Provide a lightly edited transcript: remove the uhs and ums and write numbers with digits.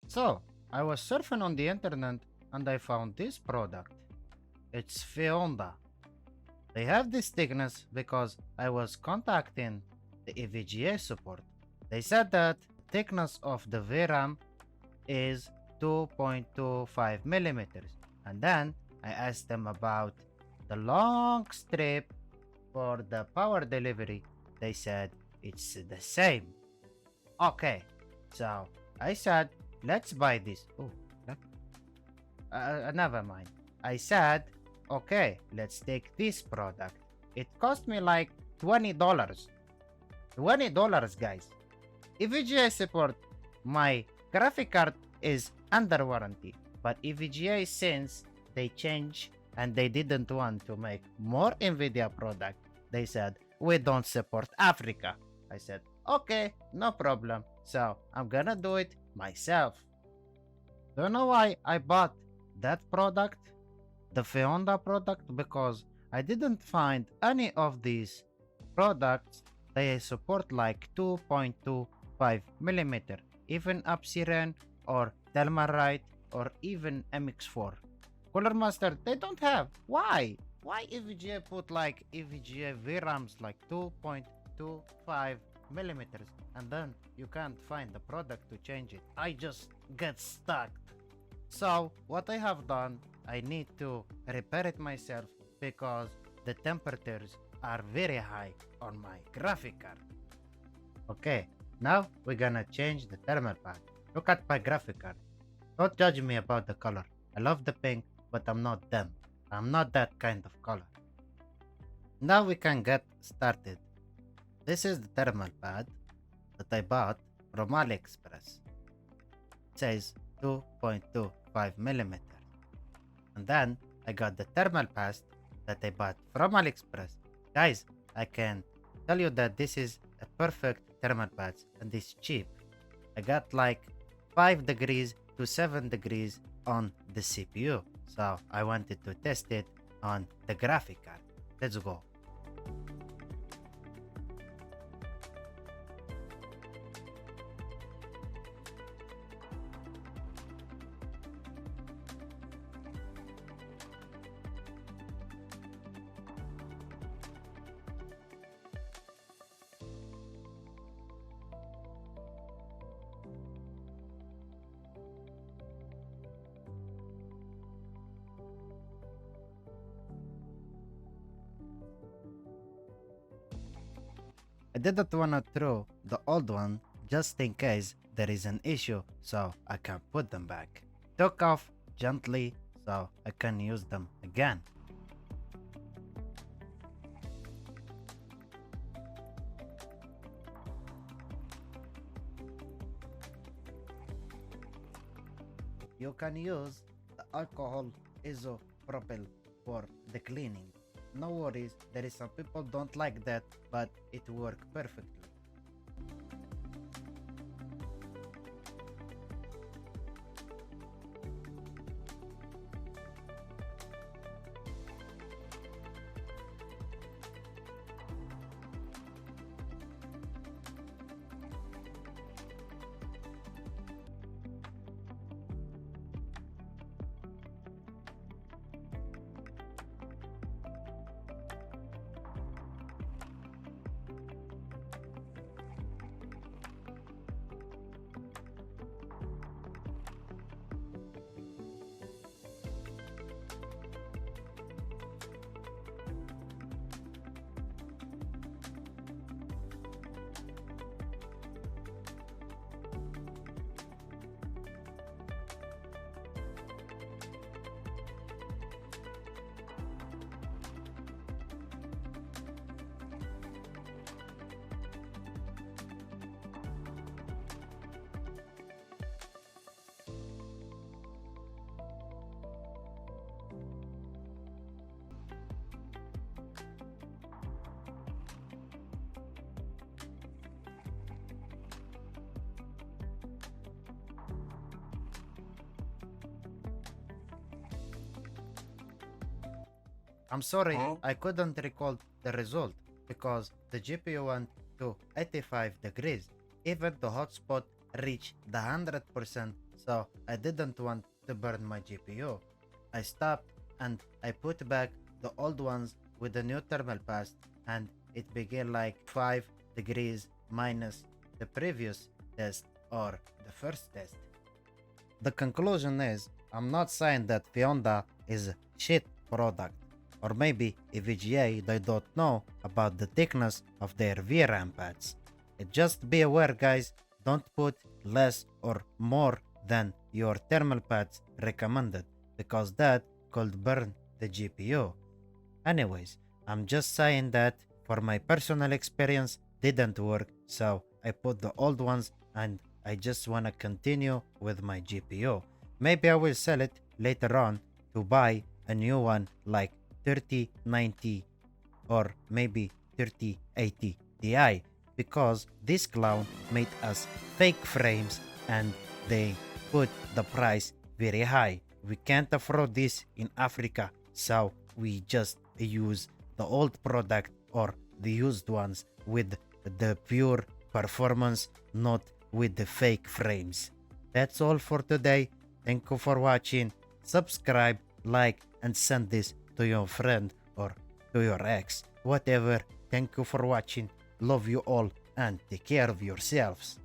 So, I was surfing on the internet and I found this product. It's fehonda. They have this thickness because I was contacting the EVGA support. They said that the thickness of the VRAM is 2.25 millimeters. And then I asked them about the long strip for the power delivery. They said it's the same. Okay, so I said, let's buy this. Oh, never mind. I said, okay, let's take this product. It cost me like $20. $20, guys. EVGA support, my graphic card is under warranty. But EVGA, since they changed and they didn't want to make more NVIDIA product, they said, we don't support Africa. I said, okay, no problem. So I'm gonna do it myself. Do you know why I bought that product? The fehonda product? Because I didn't find any of these products they support like 2.25 millimeter, even Upsiren or Telmarite or even MX4. Cooler Master, they don't have. Why? Why EVGA put like EVGA VRAMs like 2.25 millimeters and then you can't find the product to change it? I just get stuck. So what I have done, I need to repair it myself because the temperatures are very high on my graphic card. Okay, now we're gonna change the thermal pad. Look at my graphic card. Don't judge me about the color. I love the pink, but I'm not them. I'm not that kind of color. Now we can get started. This is the thermal pad that I bought from AliExpress. It says 2.25 millimeters. And then I got the thermal paste that I bought from AliExpress. Guys, I can tell you that this is a perfect thermal pad and it's cheap. I got like 5 degrees to 7 degrees on the CPU. So I wanted to test it on the graphic card. Let's go. I didn't wanna throw the old one just in case there is an issue so I can put them back. Took off gently so I can use them again. You can use the alcohol isopropyl for the cleaning. No worries, there is some people don't like that, but it works perfectly. I'm sorry, I couldn't recall the result because the GPU went to 85 degrees. Even the hotspot reached the 100%, so I didn't want to burn my GPU. I stopped and I put back the old ones with the new thermal pass, and it became like 5 degrees minus the previous test or the first test. The conclusion is, I'm not saying that fehonda is a shit product, or maybe EVGA they don't know about the thickness of their VRAM pads. Just be aware guys, don't put less or more than your thermal pads recommended, because that could burn the GPU. Anyways, I'm just saying that for my personal experience didn't work, so I put the old ones and I just wanna continue with my GPU. Maybe I will sell it later on to buy a new one like 3090 or maybe 3080 Ti, because this clown made us fake frames and they put the price very high. We can't afford this in Africa, so we just use the old product or the used ones with the pure performance, not with the fake frames. That's all for today. Thank you for watching. Subscribe, like, and send this to your friend or to your ex. Whatever. Thank you for watching. Love you all and take care of yourselves.